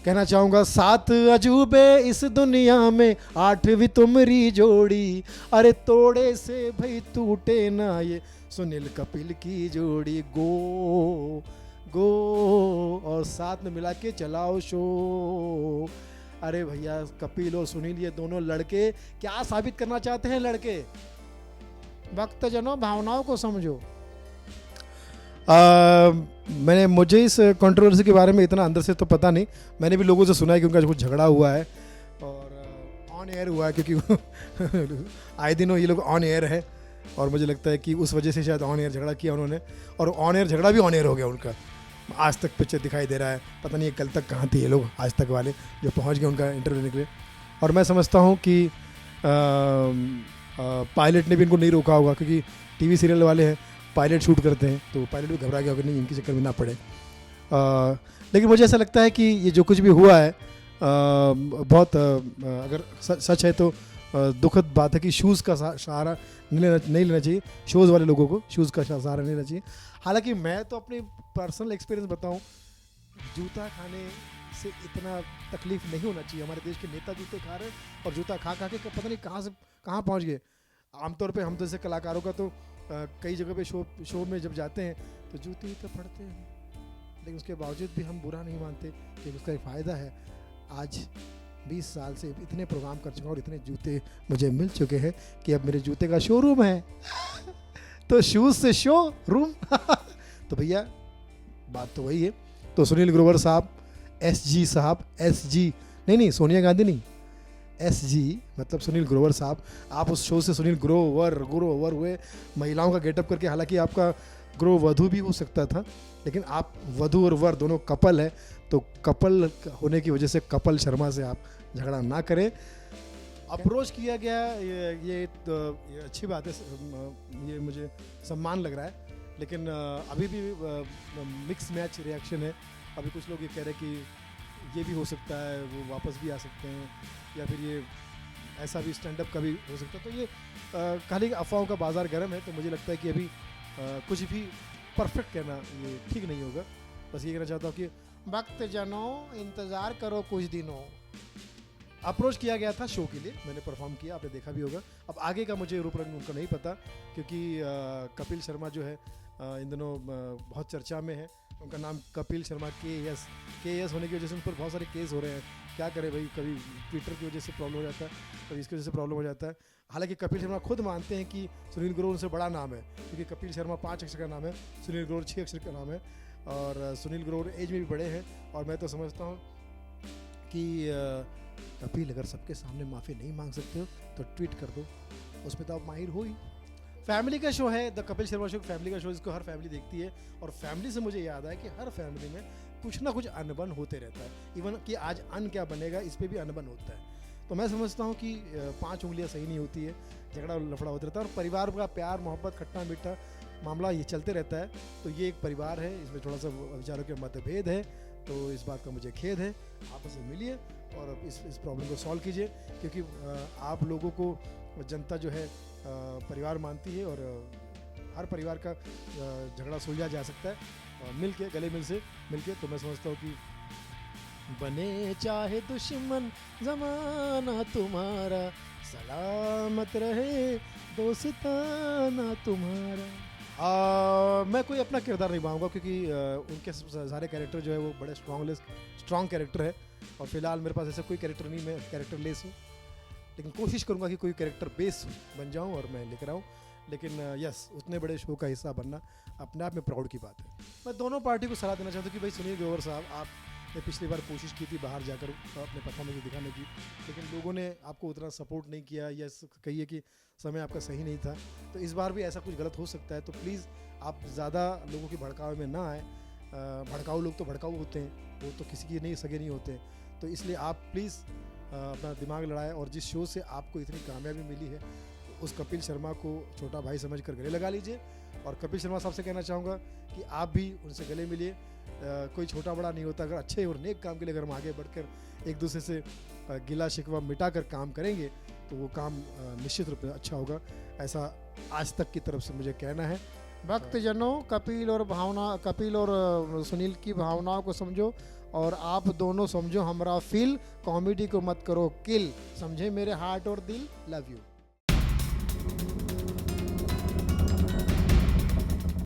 कहना चाहूँगा 7 अजूबे इस दुनिया में 8वीं तुम्हारी जोड़ी, अरे तोड़े से भाई टूटे ना ये सुनील कपिल की जोड़ी। गो गो और साथ में मिला के चलाओ शो। अरे भैया कपिल और सुनील ये दोनों लड़के क्या साबित करना चाहते हैं लड़के? भक्तजनों भावनाओं को समझो। मुझे इस कंट्रोवर्सी के बारे में इतना अंदर से तो पता नहीं, मैंने भी लोगों से सुना है कि उनका कुछ झगड़ा हुआ है और ऑन एयर हुआ है, क्योंकि आए दिनों ये लोग ऑन एयर है और मुझे लगता है कि उस वजह से शायद ऑन एयर झगड़ा किया उन्होंने, और ऑन एयर झगड़ा भी ऑन एयर हो गया उनका। आज तक पिक्चर दिखाई दे रहा है, पता नहीं कल तक कहाँ थे ये लोग आज तक वाले जो पहुँच गए उनका इंटरव्यू लेने के लिए। और मैं समझता हूँ कि पायलट ने भी इनको नहीं रोका होगा, क्योंकि टीवी सीरियल वाले हैं, पायलट शूट करते हैं, तो पायलट भी घबरा गया होगा नहीं इनके चक्कर में ना पड़े। लेकिन मुझे ऐसा लगता है कि ये जो कुछ भी हुआ है बहुत अगर सच है तो दुखद बात है कि शूज़ का सहारा नहीं लेना चाहिए, शोज़ वाले लोगों को शूज़ का सहारा नहीं लेना चाहिए। हालांकि मैं तो अपनी पर्सनल एक्सपीरियंस बताऊं, जूता खाने से इतना तकलीफ नहीं होना चाहिए। हमारे देश के नेता जूते खा रहे हैं और जूता खा खा के पता नहीं कहाँ से कहाँ पहुँच गए। आमतौर पे हम जैसे कलाकारों का तो कई जगह पे शो में जब जाते हैं तो जूते ही तो पड़ते हैं, लेकिन उसके बावजूद भी हम बुरा नहीं मानते कि उसका एक फ़ायदा है। आज 20 साल से इतने प्रोग्राम कर चुका और इतने जूते मुझे मिल चुके हैं कि अब मेरे जूते का शोरूम है। तो शूज़ से शो रूम। तो भैया बात तो वही है। तो सुनील ग्रोवर साहब, SG साहब, SG नहीं सोनिया गांधी नहीं, SG मतलब सुनील ग्रोवर साहब, आप उस शो से सुनील ग्रोवर हुए, महिलाओं का गेटअप करके। हालांकि आपका ग्रो वधु भी हो सकता था, लेकिन आप वधु और वर दोनों कपल है, तो कपल होने की वजह से कपिल शर्मा से आप झगड़ा ना करें। अप्रोच किया गया ये अच्छी बात है, ये मुझे सम्मान लग रहा है, लेकिन अभी भी मिक्स मैच रिएक्शन है। अभी कुछ लोग ये कह रहे हैं कि ये भी हो सकता है वो वापस भी आ सकते हैं, या फिर ये ऐसा भी स्टैंड अप का भी हो सकता है। तो ये खाली अफवाहों का बाज़ार गर्म है, तो मुझे लगता है कि अभी कुछ भी परफेक्ट कहना ये ठीक नहीं होगा। बस ये कहना चाहता हूँ कि भक्तजनों इंतज़ार करो कुछ दिनों। अप्रोच किया गया था शो के लिए, मैंने परफॉर्म किया, आपने देखा भी होगा। अब आगे का मुझे रूप रंग उनका नहीं पता, क्योंकि कपिल शर्मा जो है इन दिनों बहुत चर्चा में है। उनका नाम कपिल शर्मा KS होने की वजह से उन पर बहुत सारे केस हो रहे हैं। क्या करें भाई, कभी ट्विटर की वजह से प्रॉब्लम हो जाता है, कभी इसकी वजह से प्रॉब्लम हो जाता है। हालांकि कपिल शर्मा खुद मानते हैं कि सुनील ग्रोवर उनसे बड़ा नाम है, क्योंकि कपिल शर्मा 5 अक्षर का नाम है, सुनील ग्रोवर 6 अक्षर का नाम है, और सुनील ग्रोवर एज में भी बड़े हैं। और मैं तो समझता हूँ कि कपिल अगर सबके सामने माफ़ी नहीं मांग सकते हो तो ट्वीट कर दो, उसमें तो आप माहिर हो ही। फैमिली का शो है the Kapil Sharma show, family का शो, इसको हर फैमिली देखती है। और फैमिली से मुझे याद आया कि हर फैमिली में कुछ ना कुछ अनबन होते रहता है। इवन कि आज अन क्या बनेगा इस पर भी अनबन होता है। तो मैं समझता हूँ कि 5 उंगलियाँ सही नहीं होती है, झगड़ा लफड़ा होता रहता है, और परिवार का प्यार मोहब्बत खट्टा मीठा मामला ये चलते रहता है। तो ये एक परिवार है, इसमें थोड़ा सा विचारों के मतभेद है, तो इस बात का मुझे खेद है। आपस में मिलिए और इस प्रॉब्लम को सॉल्व कीजिए, क्योंकि आप लोगों को जनता जो है परिवार मानती है, और हर परिवार का झगड़ा सुलझा जा सकता है मिल के, गले मिल के। तो मैं समझता हूँ कि बने चाहे दुश्मन ज़माना तुम्हारा, सलामत रहे दोस्ताना तुम्हारा। मैं कोई अपना किरदार नहीं निभाऊंगा, क्योंकि उनके सारे कैरेक्टर जो है वो बड़े स्ट्रॉन्ग कैरेक्टर है, और फिलहाल मेरे पास ऐसा कोई कैरेक्टर नहीं, मैं कैरेक्टर लेस हूँ। लेकिन कोशिश करूँगा कि कोई कैरेक्टर बेस बन जाऊँ और मैं लेकर आऊँ। लेकिन यस, उतने बड़े शो का हिस्सा बनना अपने आप में प्राउड की बात है। मैं दोनों पार्टी को सलाह देना चाहता हूँ कि भाई सुनील ग्रोवर साहब, आपने पिछली बार कोशिश की थी बाहर जाकर अपने परफॉर्मेंस दिखाने की, लेकिन लोगों ने आपको उतना सपोर्ट नहीं किया, या कहिए कि समय आपका सही नहीं था। तो इस बार भी ऐसा कुछ गलत हो सकता है, तो प्लीज़ आप ज़्यादा लोगों की भड़कावे में ना आए। भड़काऊ लोग तो भड़काऊ होते हैं, वो तो किसी के नहीं सगे नहीं होते। तो इसलिए आप प्लीज़ अपना दिमाग लड़ाएं, और जिस शो से आपको इतनी कामयाबी मिली है उस कपिल शर्मा को छोटा भाई समझकर गले लगा लीजिए। और कपिल शर्मा साहब से कहना चाहूँगा कि आप भी उनसे गले मिलिए। कोई छोटा बड़ा नहीं होता, अगर अच्छे और नेक काम के लिए अगर हम आगे बढ़कर एक दूसरे से गिला शिकवा मिटाकर काम करेंगे तो वो काम निश्चित रूप से अच्छा होगा। ऐसा आज तक की तरफ से मुझे कहना है। भक्तजनों, कपिल और सुनील की भावनाओं को समझो, और आप दोनों समझो हमारा फील। कॉमेडी को मत करो किल, समझे मेरे हार्ट और दिल। Love you.